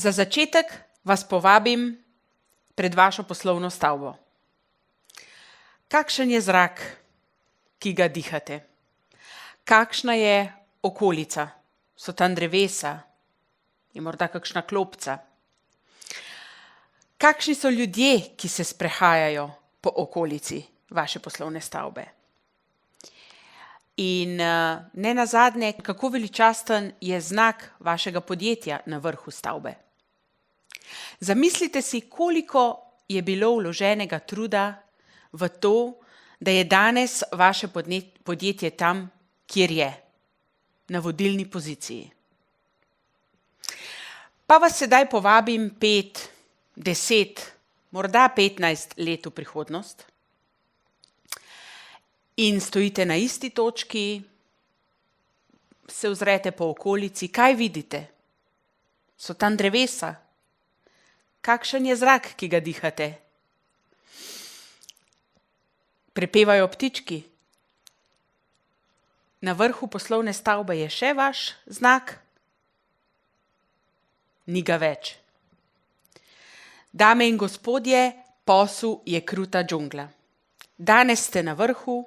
Za začetek vas povabim pred vašo poslovno stavbo. Kakšen je zrak, ki ga dihate? Kakšna je okolica? So tam drevesa? Je morda kakšna klopca? Kakšni so ljudje, ki se sprehajajo po okolici vaše poslovne stavbe? In nenazadnje, kako veličasten je znak vašega podjetja na vrhu stavbe? Zamislite si, koliko je bilo vloženega truda v to, da je danes vaše podjetje tam, kjer je, na vodilni poziciji. Pa vas sedaj povabim 5, 10, morda 15 let v prihodnost in stojite na isti točki, se ozrete po okolici, kaj vidite? So tam drevesa? Kakšen je zrak, ki ga dihate? Prepevajo ptički? Na vrhu poslovne stavbe je še vaš znak? Ni ga več. Dame in gospodje, posel je kruta džungla. Danes ste na vrhu,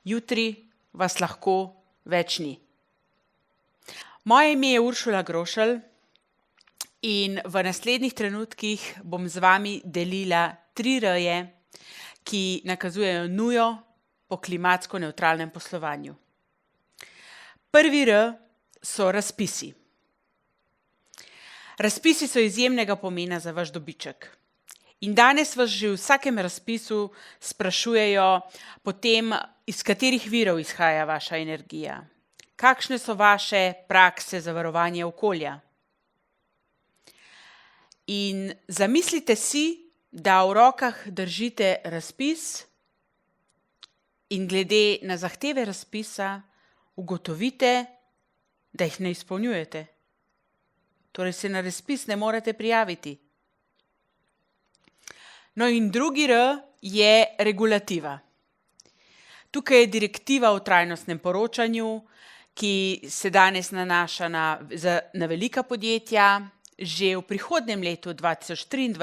jutri vas lahko več ni. Moje ime je Uršula Grošelj in v naslednjih trenutkih bom z vami delila 3 R-je, ki nakazujejo nujo po klimatsko nevtralnem poslovanju. Prvi R so razpisi. Razpisi so izjemnega pomena za vaš dobiček. In danes vas že v vsakem razpisu sprašujejo potem, iz katerih virov izhaja vaša energija. Kakšne so vaše prakse za varovanje okolja? In zamislite si, da v rokah držite razpis in glede na zahteve razpisa ugotovite, da jih ne izpolnjujete. Torej se na razpis ne morete prijaviti. No in drugi R je regulativa. Tukaj je direktiva o trajnostnem poročanju, ki se danes nanaša na velika podjetja. Že v prihodnjem letu 2023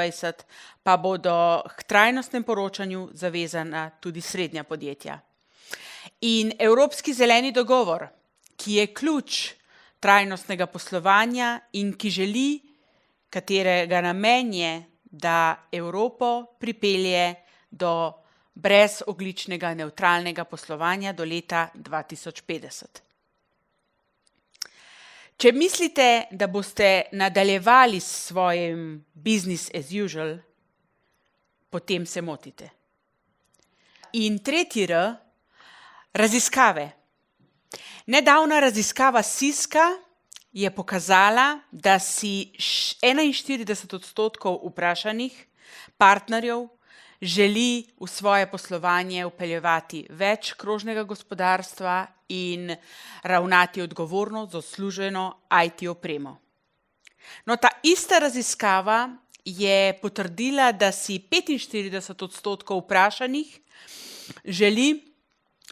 pa bodo k trajnostnem poročanju zavezana tudi srednja podjetja. In Evropski zeleni dogovor, ki je ključ trajnostnega poslovanja in ki želi, katerega namen je, da Evropo pripelje do brezogljičnega nevtralnega poslovanja do leta 2050. Če mislite, da boste nadaljevali s svojim business as usual, potem se motite. In tretji R, raziskave. Nedavna raziskava Siska je pokazala, da si 41% vprašanih partnerjev želi v svoje poslovanje vpeljevati več krožnega gospodarstva in ravnati odgovorno z odsluženo IT opremo. No, ta ista raziskava je potrdila, da si 45% vprašanih želi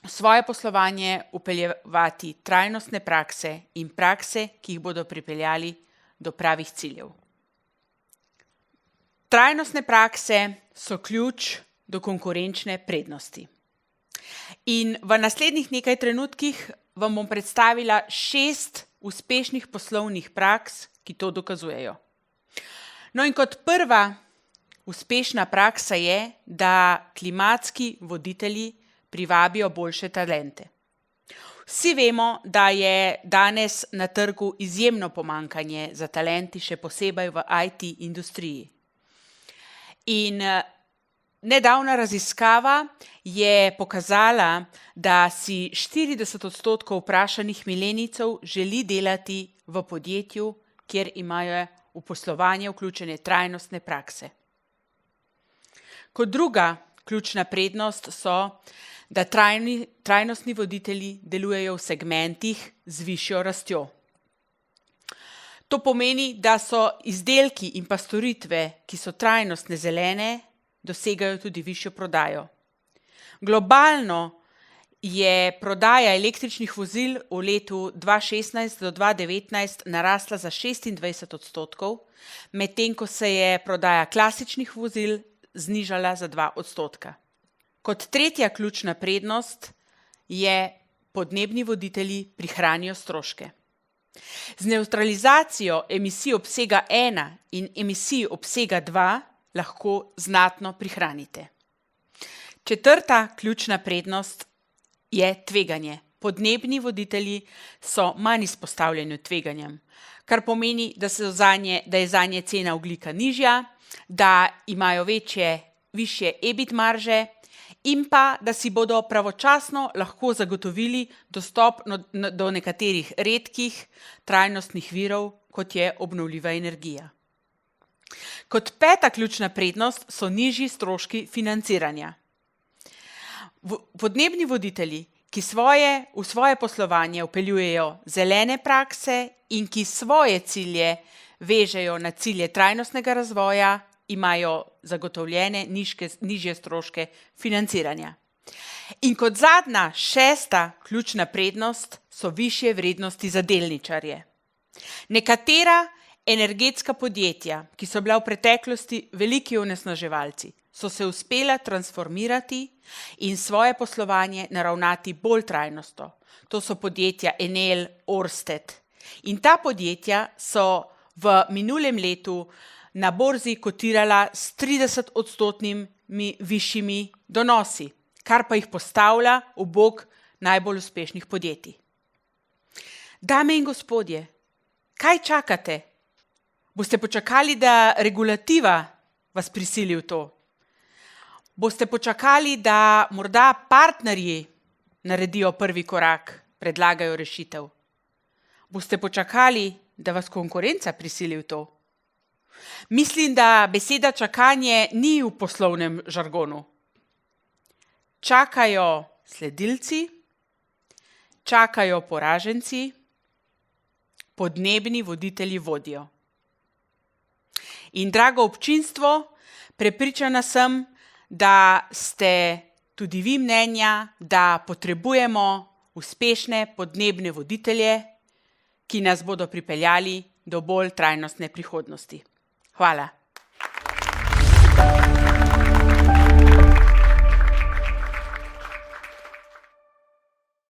v svoje poslovanje vpeljevati trajnostne prakse in prakse, ki jih bodo pripeljali do pravih ciljev. Trajnostne prakse so ključ do konkurenčne prednosti. In v naslednjih nekaj trenutkih vam bom predstavila 6 uspešnih poslovnih praks, ki to dokazujejo. No in kot prva uspešna praksa je, da klimatski voditelji privabijo boljše talente. Vsi vemo, da je danes na trgu izjemno pomanjkanje za talenti, še posebej v IT industriji. In nedavna raziskava je pokazala, da si 40% vprašanih milenijcev želi delati v podjetju, kjer imajo v poslovanje vključene trajnostne prakse. Kot druga ključna prednost so, da trajnostni voditelji delujejo v segmentih z višjo rastjo. To pomeni, da so izdelki in pa storitve, ki so trajnostne zelene, dosegajo tudi višjo prodajo. Globalno je prodaja električnih vozil v letu 2016 do 2019 narasla za 26%, medtem ko se je prodaja klasičnih vozil znižala za 2%. Kot tretja ključna prednost je podnebni voditelji prihranijo stroške. Z nevtralizacijo emisij obsega 1 in emisij obsega 2 lahko znatno prihranite. Četrta ključna prednost je tveganje. Podnebni voditelji so manj izpostavljeni tveganjem, kar pomeni, da je zanje cena ogljika nižja, da imajo višje EBIT marže in pa, da si bodo pravočasno lahko zagotovili dostop do nekaterih redkih trajnostnih virov, kot je obnovljiva energija. Kot peta ključna prednost so nižji stroški financiranja. Podnebni voditelji, ki v svoje poslovanje vpeljujejo zelene prakse in ki svoje cilje vežejo na cilje trajnostnega razvoja, imajo zagotovljene nižje stroške financiranja. In kot zadnja, šesta ključna prednost so višje vrednosti za delničarje. Nekatera energetska podjetja, ki so bila v preteklosti veliki onesnaževalci, so se uspela transformirati in svoje poslovanje naravnati bolj trajnostno. To so podjetja Enel, Ørsted. In ta podjetja so v minulem letu na borzi kotirala s 30% višjimi donosi, kar pa jih postavlja v bok najbolj uspešnih podjetij. Dame in gospodje, kaj čakate? Boste počakali, da regulativa vas prisili v to? Boste počakali, da morda partnerji naredijo prvi korak, predlagajo rešitev? Boste počakali, da vas konkurenca prisili v to? Mislim, da beseda čakanje ni v poslovnem žargonu. Čakajo sledilci, čakajo poraženci, podnebni voditelji vodijo. In drago občinstvo, prepričana sem, da ste tudi vi mnenja, da potrebujemo uspešne podnebne voditelje, ki nas bodo pripeljali do bolj trajnostne prihodnosti. Hvala.